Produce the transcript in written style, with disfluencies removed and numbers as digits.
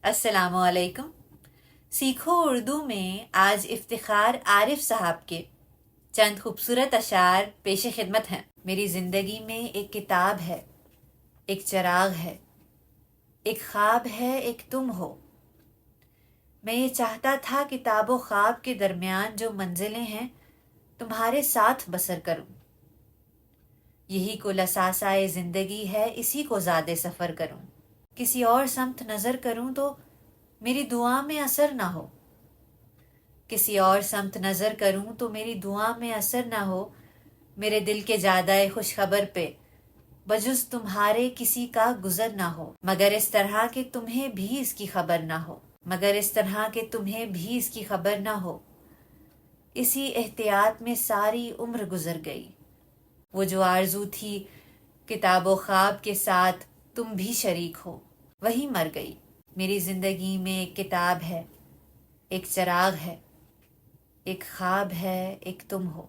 السلام علیکم. سیکھو اردو میں آج افتخار عارف صاحب کے چند خوبصورت اشعار پیش خدمت ہیں. میری زندگی میں ایک کتاب ہے، ایک چراغ ہے، ایک خواب ہے، ایک تم ہو. میں یہ چاہتا تھا کتاب و خواب کے درمیان جو منزلیں ہیں تمہارے ساتھ بسر کروں. یہی کل اثاثہ زندگی ہے، اسی کو زاد سفر کروں. کسی اور سمت نظر کروں تو میری دعا میں اثر نہ ہو. کسی اور سمت نظر کروں تو میری دعا میں اثر نہ ہو. میرے دل کے جادۂ خوشخبر پہ بجز تمہارے کسی کا گزر نہ ہو. مگر اس طرح کہ تمہیں بھی اس کی خبر نہ ہو. مگر اس طرح کہ تمہیں بھی اس کی خبر نہ ہو. اسی احتیاط میں ساری عمر گزر گئی. وہ جو آرزو تھی کتاب و خواب کے ساتھ تم بھی شریک ہو، وہی مر گئی. میری زندگی میں ایک کتاب ہے، ایک چراغ ہے، ایک خواب ہے، ایک تم ہو.